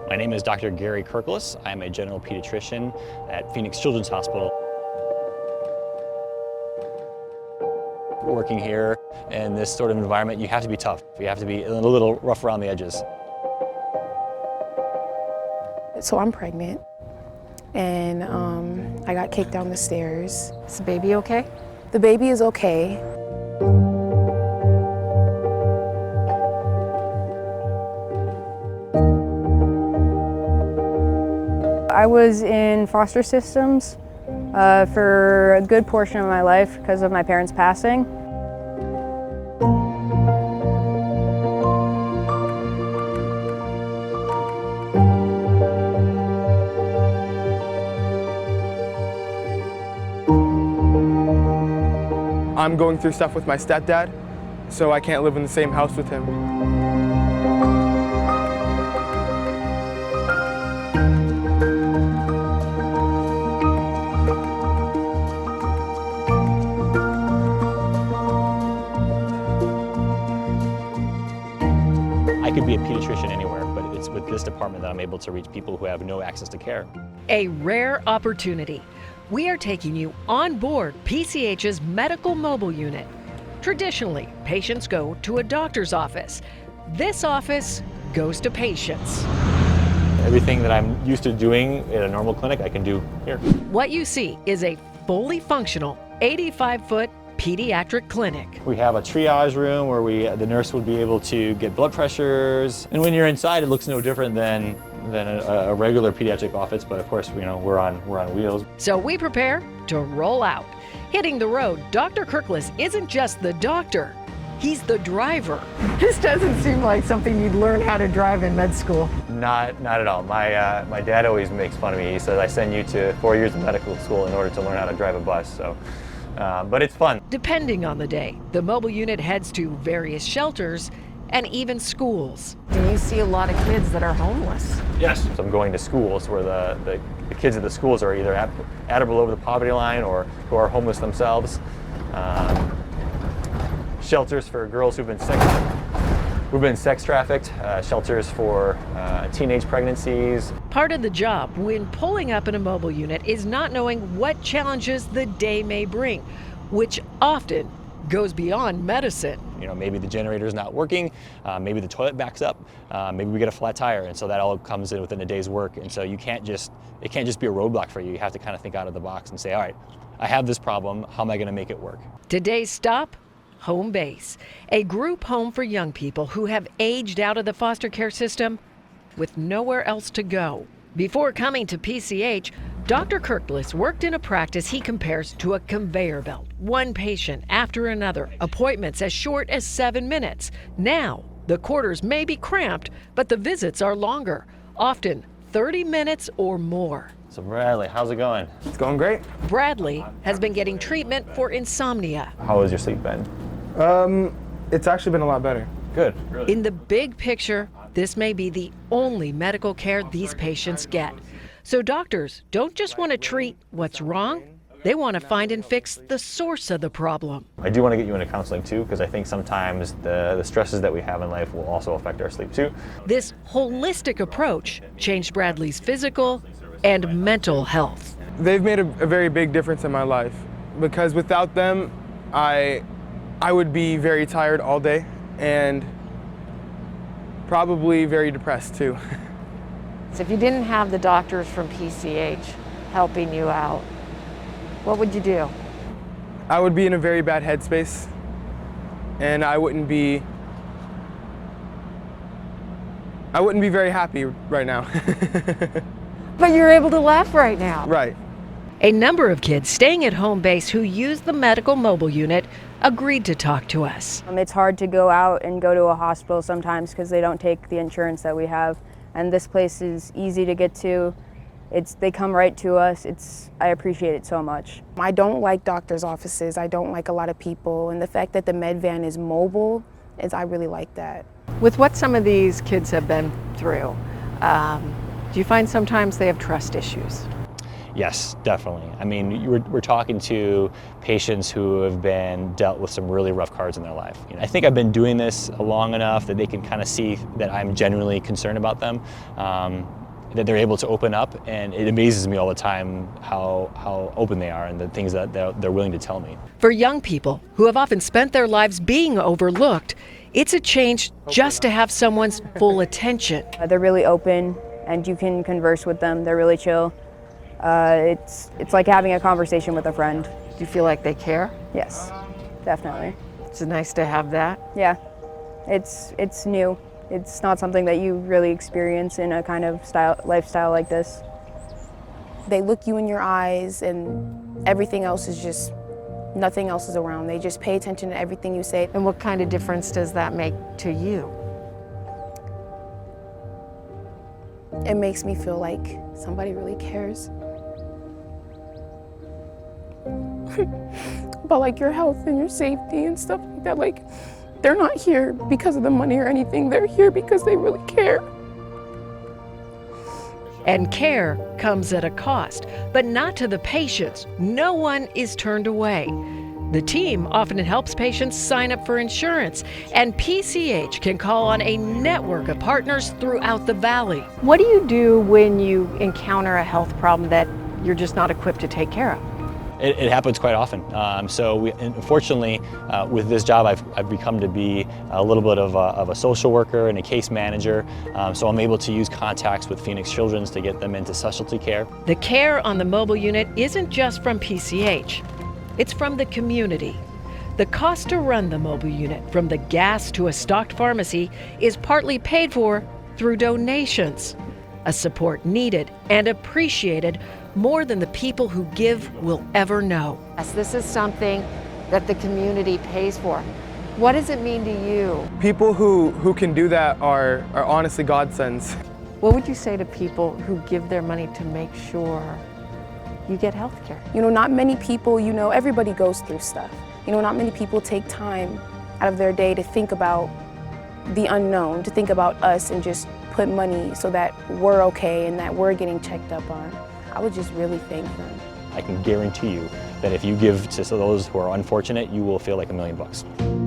My name is Dr. Gary Kirklis. I'm a general pediatrician at Phoenix Children's Hospital. Working here in this sort of environment, you have to be tough. You have to be a little rough around the edges. So I'm pregnant, and I got kicked down the stairs. Is the baby okay? The baby is okay. I was in foster systems for a good portion of my life because of my parents passing. I'm going through stuff with my stepdad, so I can't live in the same house with him. I could be a pediatrician anywhere, but it's with this department that I'm able to reach people who have no access to care. A rare opportunity. We are taking you on board PCH's medical mobile unit. Traditionally, patients go to a doctor's office. This office goes to patients. Everything that I'm used to doing at a normal clinic, I can do here. What you see is a fully functional 85-foot pediatric clinic. We have a triage room where the nurse would be able to get blood pressures. And when you're inside, it looks no different than a regular pediatric office, but of course, we're on wheels. So we prepare to roll out. Hitting the road, Dr. Kirklis isn't just the doctor, he's the driver. This doesn't seem like something you'd learn how to drive in med school. Not at all. My dad always makes fun of me. He says I send you to 4 years of medical school in order to learn how to drive a bus. So, but it's fun. Depending on the day, the mobile unit heads to various shelters and even schools. Do you see a lot of kids that are homeless? Yes. So I'm going to schools where the kids at the schools are either at or below the poverty line or who are homeless themselves. Shelters for girls who've been sex trafficked, shelters for teenage pregnancies. Part of the job when pulling up in a mobile unit is not knowing what challenges the day may bring, which often goes beyond medicine. Maybe the generator's not working, maybe the toilet backs up, maybe we get a flat tire, and so that all comes in within a day's work. And so it can't just be a roadblock for you. You have to kind of think out of the box and say, all right, I have this problem, how am I gonna make it work? Today's stop, Home Base, a group home for young people who have aged out of the foster care system with nowhere else to go. Before coming to PCH, Dr. Kirklis worked in a practice he compares to a conveyor belt. One patient after another, appointments as short as 7 minutes. Now, the quarters may be cramped, but the visits are longer, often 30 minutes or more. So Bradley, how's it going? It's going great. Bradley has been getting treatment for insomnia. How has your sleep been? It's actually been a lot better. Good. In the big picture, this may be the only medical care these patients get. So doctors don't just want to treat what's wrong, they want to find and fix the source of the problem. I do want to get you into counseling too, because I think sometimes the stresses that we have in life will also affect our sleep too. This holistic approach changed Bradley's physical and mental health. They've made a very big difference in my life because without them, I would be very tired all day and probably very depressed too. So if you didn't have the doctors from PCH helping you out, what would you do? I would be in a very bad headspace and I wouldn't be very happy right now. But you're able to laugh right now. Right. A number of kids staying at Home Base who use the medical mobile unit agreed to talk to us. It's hard to go out and go to a hospital sometimes because they don't take the insurance that we have. And this place is easy to get to. They come right to us. I appreciate it so much. I don't like doctor's offices. I don't like a lot of people. And the fact that the med van is mobile, I really like that. With what some of these kids have been through, do you find sometimes they have trust issues? Yes, definitely. I mean, we're talking to patients who have been dealt with some really rough cards in their life. I think I've been doing this long enough that they can kind of see that I'm genuinely concerned about them, that they're able to open up, and it amazes me all the time how open they are and the things that they're willing to tell me. For young people who have often spent their lives being overlooked, it's a change just to have someone's full attention. They're really open, and you can converse with them. They're really chill. It's like having a conversation with a friend. Do you feel like they care? Yes, definitely. It's nice to have that. Yeah, it's new. It's not something that you really experience in a kind of lifestyle like this. They look you in your eyes and everything else is just, nothing else is around. They just pay attention to everything you say. And what kind of difference does that make to you? It makes me feel like somebody really cares about like your health and your safety and stuff like that. Like, they're not here because of the money or anything. They're here because they really care. And care comes at a cost, but not to the patients. No one is turned away. The team often helps patients sign up for insurance, and PCH can call on a network of partners throughout the valley. What do you do when you encounter a health problem that you're just not equipped to take care of? It happens quite often. Unfortunately, with this job, I've become to be a little bit of a social worker and a case manager. So I'm able to use contacts with Phoenix Children's to get them into specialty care. The care on the mobile unit isn't just from PCH. It's from the community. The cost to run the mobile unit, from the gas to a stocked pharmacy, is partly paid for through donations. A support needed and appreciated more than the people who give will ever know. Yes, this is something that the community pays for. What does it mean to you? People who can do that are honestly godsends. What would you say to people who give their money to make sure you get health care? You know, not many people, you know, everybody goes through stuff. You know, not many people take time out of their day to think about the unknown, to think about us and just put money so that we're okay and that we're getting checked up on. I would just really thank them. I can guarantee you that if you give to those who are unfortunate, you will feel like $1,000,000.